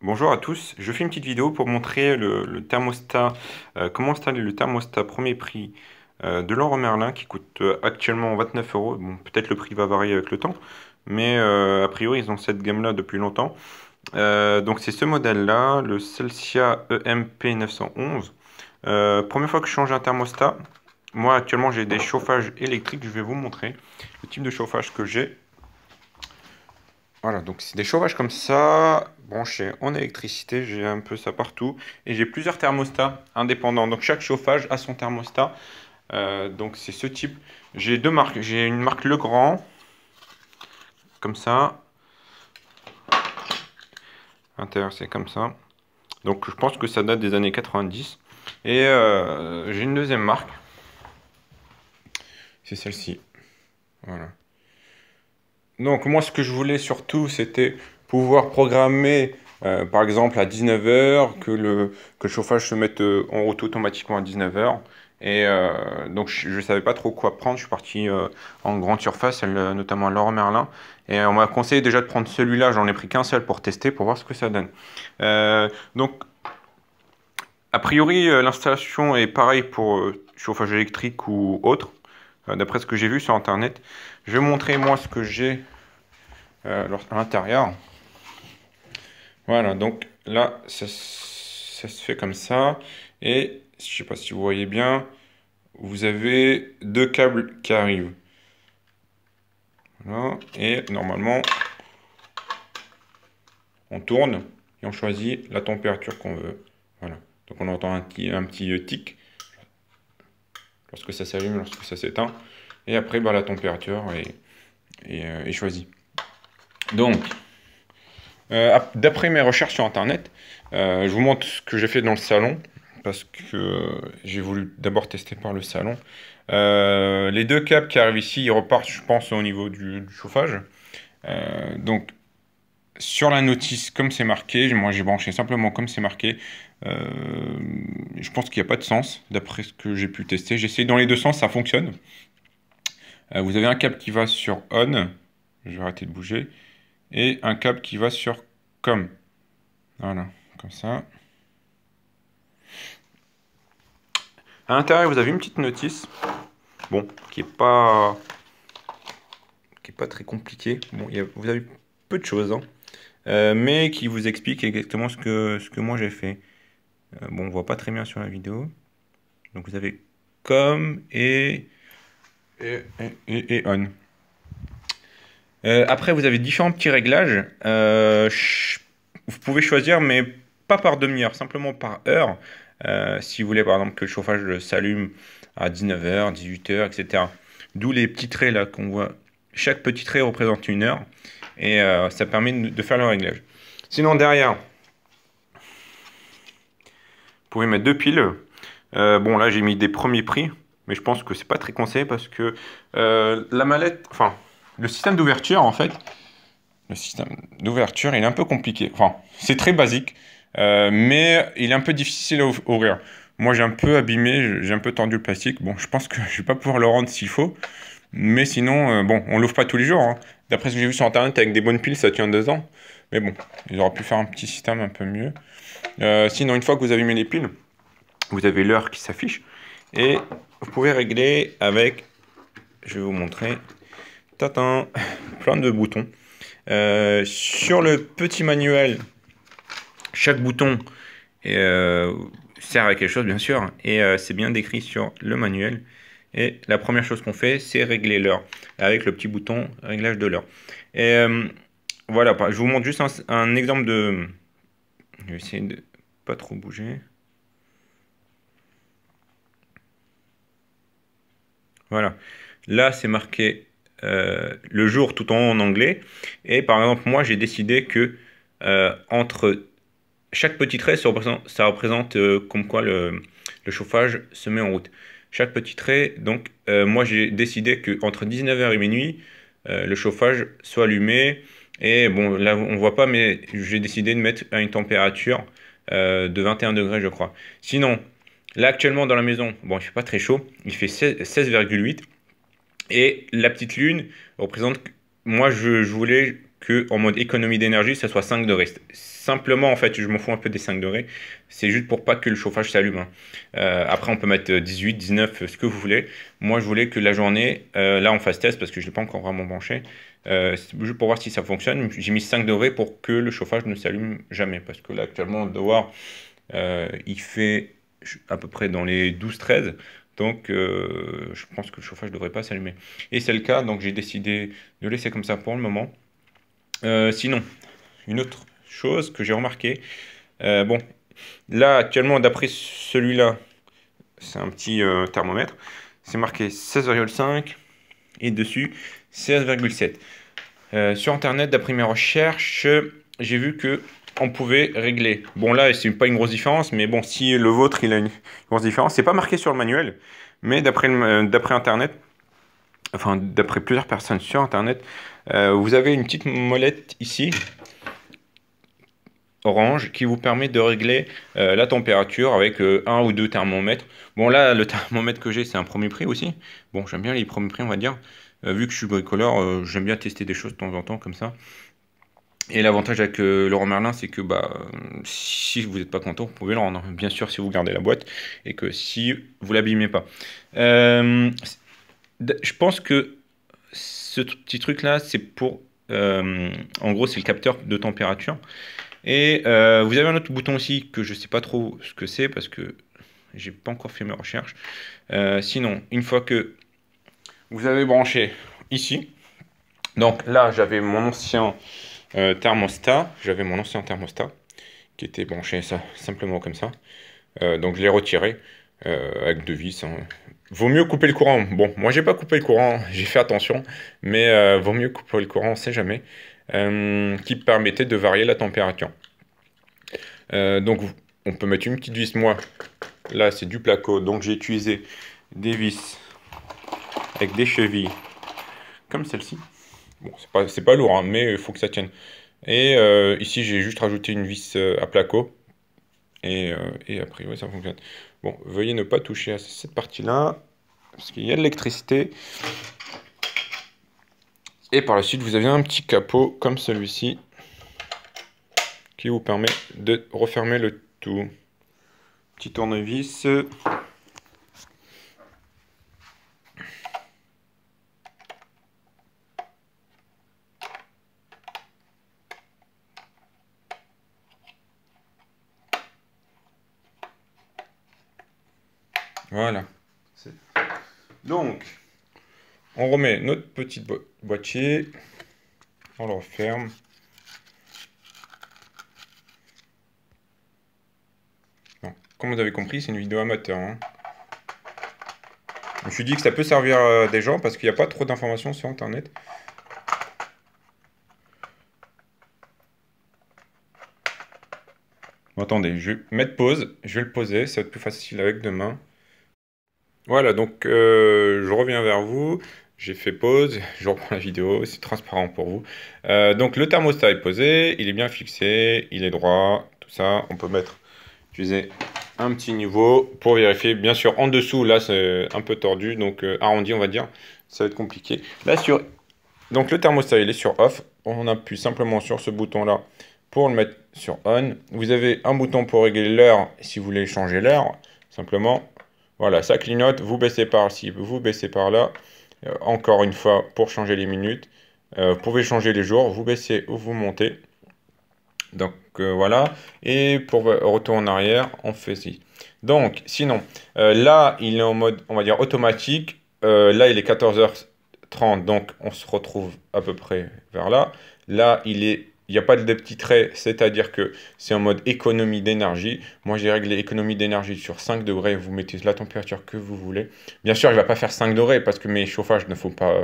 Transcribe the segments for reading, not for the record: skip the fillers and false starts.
Bonjour à tous, je fais une petite vidéo pour montrer le thermostat, comment installer le thermostat premier prix de Leroy Merlin qui coûte actuellement 29 euros. Bon, peut-être le prix va varier avec le temps, mais a priori ils ont cette gamme-là depuis longtemps. Donc c'est ce modèle-là, le Celsia EMP 911. Première fois que je change un thermostat, moi actuellement j'ai des chauffages électriques, je vais vous montrer le type de chauffage que j'ai. Voilà, donc c'est des chauffages comme ça, branchés en électricité, j'ai un peu ça partout. Et j'ai plusieurs thermostats indépendants. Donc chaque chauffage a son thermostat. Donc c'est ce type. J'ai deux marques. J'ai une marque Legrand, comme ça. L'intérieur c'est comme ça. Donc je pense que ça date des années 90. Et j'ai une deuxième marque. C'est celle-ci. Voilà. Donc moi ce que je voulais surtout c'était pouvoir programmer par exemple à 19 heures que le chauffage se mette en route automatiquement à 19 heures. Et donc je ne savais pas trop quoi prendre, je suis parti en grande surface, notamment à Leroy Merlin. Et on m'a conseillé déjà de prendre celui-là, j'en ai pris qu'un seul pour tester, pour voir ce que ça donne. Donc a priori l'installation est pareille pour chauffage électrique ou autre, d'après ce que j'ai vu sur internet. Je vais montrer moi ce que j'ai à l'intérieur. Voilà, donc là, ça se fait comme ça. Et je sais pas si vous voyez bien, vous avez deux câbles qui arrivent. Voilà, et normalement, on tourne et on choisit la température qu'on veut. Voilà, donc on entend un petit tic lorsque ça s'allume, lorsque ça s'éteint. Et après, bah, la température est choisie. Donc, d'après mes recherches sur Internet, je vous montre ce que j'ai fait dans le salon, parce que j'ai voulu d'abord tester par le salon. Les deux câbles qui arrivent ici, ils repartent, je pense, au niveau du chauffage. Donc, sur la notice, comme c'est marqué, moi j'ai branché simplement comme c'est marqué. Euh, je pense qu'il n'y a pas de sens, d'après ce que j'ai pu tester. J'ai essayé dans les deux sens, ça fonctionne. Vous avez un câble qui va sur on, je vais arrêter de bouger, et un câble qui va sur com. Voilà, comme ça. À l'intérieur, vous avez une petite notice, bon, qui est pas très compliquée. Bon, vous avez peu de choses, hein, mais qui vous explique exactement ce que moi j'ai fait. Bon, on voit pas très bien sur la vidéo. Donc vous avez com et on. Après, vous avez différents petits réglages. Vous pouvez choisir, mais pas par demi-heure, simplement par heure. Si vous voulez, par exemple, que le chauffage s'allume à 19 h, 18 h, etc. D'où les petits traits là qu'on voit. Chaque petit trait représente une heure et ça permet de faire le réglage. Sinon, derrière, vous pouvez mettre deux piles. Bon, là, j'ai mis des premiers prix, mais je pense que c'est pas très conseillé parce que la mallette, enfin, le système d'ouverture, en fait, le système d'ouverture, il est un peu compliqué. Enfin, c'est très basique, mais il est un peu difficile à ouvrir. Moi, j'ai un peu abîmé, j'ai un peu tordu le plastique. Bon, je pense que je vais pas pouvoir le rendre s'il faut. Mais sinon, bon, on l'ouvre pas tous les jours, hein. D'après ce que j'ai vu sur Internet, avec des bonnes piles, ça tient 2 ans. Mais bon, ils auraient pu faire un petit système un peu mieux. Sinon, une fois que vous avez mis les piles, vous avez l'heure qui s'affiche. Et vous pouvez régler avec, je vais vous montrer, tatin, plein de boutons. Sur le petit manuel, chaque bouton sert à quelque chose, bien sûr, et c'est bien décrit sur le manuel. Et la première chose qu'on fait, c'est régler l'heure, avec le petit bouton réglage de l'heure. Et voilà, je vous montre juste un exemple de... Je vais essayer de pas trop bouger. Voilà. Là, c'est marqué le jour tout en haut en anglais. Et par exemple, moi, j'ai décidé que entre chaque petit trait, ça représente comme quoi le chauffage se met en route. Chaque petit trait, donc, moi, j'ai décidé que entre 19 h et minuit, le chauffage soit allumé. Et bon, là, on voit pas, mais j'ai décidé de mettre à une température de 21 degrés, je crois. Sinon, là, actuellement, dans la maison, bon, il fait pas très chaud. Il fait 16,8. Et la petite lune représente... Moi, je voulais que en mode économie d'énergie, ça soit 5 degrés. Simplement, en fait, je m'en fous un peu des 5 degrés. C'est juste pour pas que le chauffage s'allume, hein. Après, on peut mettre 18, 19, ce que vous voulez. Moi, je voulais que la journée, là, on fasse test parce que je l'ai pas encore vraiment branché. C'est juste pour voir si ça fonctionne. J'ai mis 5 degrés pour que le chauffage ne s'allume jamais. Parce que là, actuellement, dehors, il fait à peu près dans les 12-13. Donc, je pense que le chauffage ne devrait pas s'allumer. Et c'est le cas, donc j'ai décidé de laisser comme ça pour le moment. Sinon, une autre chose que j'ai remarqué, bon, là actuellement, d'après celui-là, c'est un petit thermomètre, c'est marqué 16,5 et dessus 16,7. Sur internet, d'après mes recherches, j'ai vu que on pouvait régler. Bon, là, c'est pas une grosse différence, mais bon, si le vôtre il a une grosse différence, c'est pas marqué sur le manuel, mais d'après internet, enfin d'après plusieurs personnes sur internet, vous avez une petite molette ici orange qui vous permet de régler la température avec un ou deux thermomètres. Bon, là, le thermomètre que j'ai, c'est un premier prix aussi. Bon, j'aime bien les premiers prix, on va dire. Vu que je suis bricoleur, j'aime bien tester des choses de temps en temps comme ça. Et l'avantage avec Leroy Merlin, c'est que bah, si vous n'êtes pas content, vous pouvez le rendre. Bien sûr, si vous gardez la boîte et que si vous l'abîmez pas. Je pense que ce petit truc-là, c'est pour... en gros, c'est le capteur de température. Et vous avez un autre bouton aussi que je ne sais pas trop ce que c'est parce que j'ai pas encore fait mes recherches. Sinon, une fois que vous avez branché ici, donc là j'avais mon ancien thermostat, qui était branché ça simplement comme ça. Donc je l'ai retiré avec deux vis, hein. Vaut mieux couper le courant. Bon, moi j'ai pas coupé le courant, j'ai fait attention, mais vaut mieux couper le courant, on sait jamais. Qui permettait de varier la température. Donc on peut mettre une petite vis, moi là c'est du placo, donc j'ai utilisé des vis avec des chevilles comme celle-ci. Bon, c'est pas lourd, hein, mais il faut que ça tienne. Et ici j'ai juste rajouté une vis à placo et après ouais, ça fonctionne. Bon, veuillez ne pas toucher à cette partie-là parce qu'il y a de l'électricité. Et par la suite, vous avez un petit capot comme celui-ci qui vous permet de refermer le tout. Petit tournevis. Voilà. Donc, on remet notre petit boîtier. On le referme. Bon, comme vous avez compris, c'est une vidéo amateur, hein. Je me suis dit que ça peut servir à des gens parce qu'il n'y a pas trop d'informations sur internet. Bon, attendez, je vais mettre pause. Je vais le poser, ça va être plus facile avec deux mains. Voilà, donc je reviens vers vous. J'ai fait pause, je reprends la vidéo, c'est transparent pour vous. Donc le thermostat est posé, il est bien fixé, il est droit, tout ça. On peut utiliser un petit niveau pour vérifier. Bien sûr, en dessous, là, c'est un peu tordu, donc arrondi, on va dire. Ça va être compliqué. Là, donc le thermostat, il est sur off. On appuie simplement sur ce bouton-là pour le mettre sur on. Vous avez un bouton pour régler l'heure si vous voulez changer l'heure, simplement. Voilà, ça clignote, vous baissez par-ci, vous baissez par-là. Encore une fois, pour changer les minutes. Vous pouvez changer les jours, vous baissez ou vous montez. Donc voilà, et pour retour en arrière, on fait ci. Donc, sinon, là, il est en mode, on va dire, automatique. Là, il est 14h30, donc on se retrouve à peu près vers là. Là, il n'y a pas de petits traits, c'est-à-dire que c'est en mode économie d'énergie. Moi, j'ai réglé économie d'énergie sur 5 degrés. Vous mettez la température que vous voulez. Bien sûr, il ne va pas faire 5 degrés parce que mes chauffages ne font pas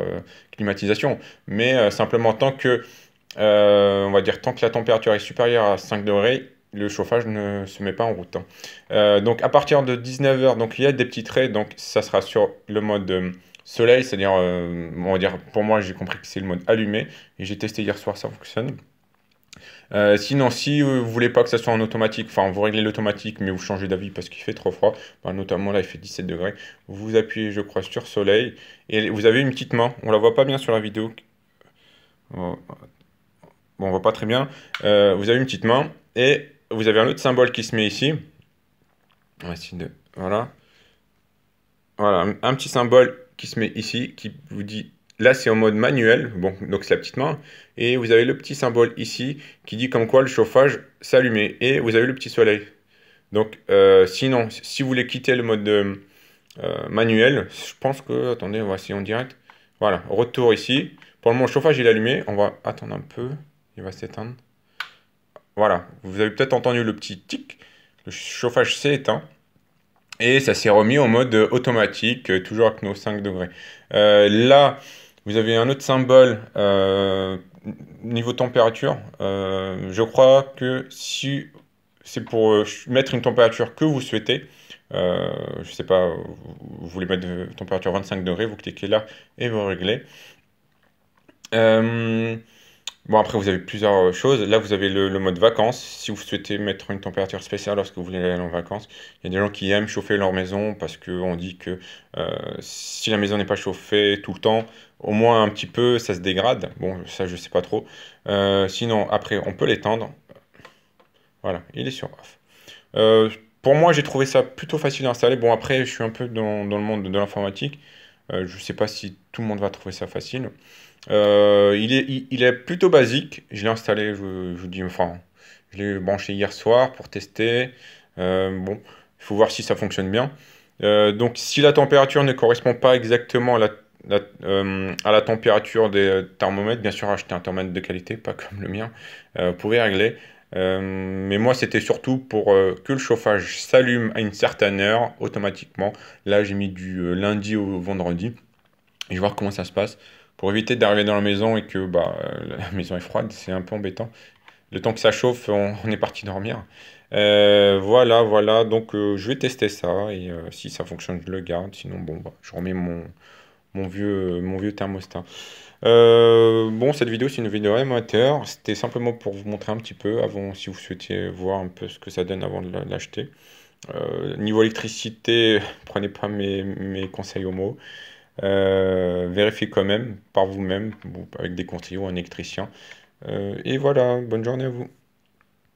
climatisation. Mais simplement, tant que on va dire tant que la température est supérieure à 5 degrés, le chauffage ne se met pas en route, hein. Donc à partir de 19h, donc il y a des petits traits, donc ça sera sur le mode soleil, c'est-à-dire, on va dire, pour moi j'ai compris que c'est le mode allumé, et j'ai testé hier soir, ça fonctionne. Sinon, si vous voulez pas que ça soit en automatique, enfin vous réglez l'automatique, mais vous changez d'avis parce qu'il fait trop froid, ben, notamment là il fait 17 degrés, vous appuyez je crois sur soleil, et vous avez une petite main, on la voit pas bien sur la vidéo. bon, on voit pas très bien. Vous avez une petite main et vous avez un autre symbole qui se met ici. On va essayer de... Voilà. Voilà, un petit symbole qui se met ici, qui vous dit, là c'est en mode manuel, bon, donc c'est la petite main, et vous avez le petit symbole ici qui dit comme quoi le chauffage s'allumait, et vous avez le petit soleil. Donc sinon, si vous voulez quitter le mode manuel, je pense que, attendez, on va essayer en direct. Voilà, retour ici. Pour le moment, le chauffage il est allumé, on va attendre un peu, il va s'éteindre. Voilà, vous avez peut-être entendu le petit tic, le chauffage s'est éteint. Et ça s'est remis en mode automatique, toujours avec nos 5 degrés. Là, vous avez un autre symbole niveau température. Je crois que si c'est pour mettre une température que vous souhaitez, je sais pas, vous voulez mettre de température 25 degrés, vous cliquez là et vous réglez. Euh, Bon, après, vous avez plusieurs choses. Là, vous avez le mode vacances. Si vous souhaitez mettre une température spéciale lorsque vous voulez aller en vacances, il y a des gens qui aiment chauffer leur maison parce qu'on dit que si la maison n'est pas chauffée tout le temps, au moins un petit peu, ça se dégrade. Bon, ça, je sais pas trop. Sinon, après, on peut l'étendre. Voilà, il est sur off. Pour moi, j'ai trouvé ça plutôt facile à installer. Bon, après, je suis un peu dans le monde de l'informatique. Je sais pas si tout le monde va trouver ça facile. Il est plutôt basique. Je l'ai installé, je vous dis, enfin, je l'ai branché hier soir pour tester. Bon, il faut voir si ça fonctionne bien. Donc, si la température ne correspond pas exactement à la température des thermomètres, bien sûr, achetez un thermomètre de qualité, pas comme le mien. Vous pouvez régler. Mais moi, c'était surtout pour que le chauffage s'allume à une certaine heure automatiquement. Là, j'ai mis du lundi au vendredi. Et je vais voir comment ça se passe. Pour éviter d'arriver dans la maison et que bah, la maison est froide, c'est un peu embêtant. Le temps que ça chauffe, on est parti dormir. Voilà, voilà. Donc, je vais tester ça. Et si ça fonctionne, je le garde. Sinon, bon, bah, je remets mon vieux thermostat. Bon, cette vidéo, c'est une vidéo amateur. C'était simplement pour vous montrer un petit peu avant, si vous souhaitiez voir un peu ce que ça donne avant de l'acheter. Niveau électricité, prenez pas mes conseils au mot. Vérifiez quand même par vous-même, avec des conseillers ou un électricien. Et voilà, bonne journée à vous.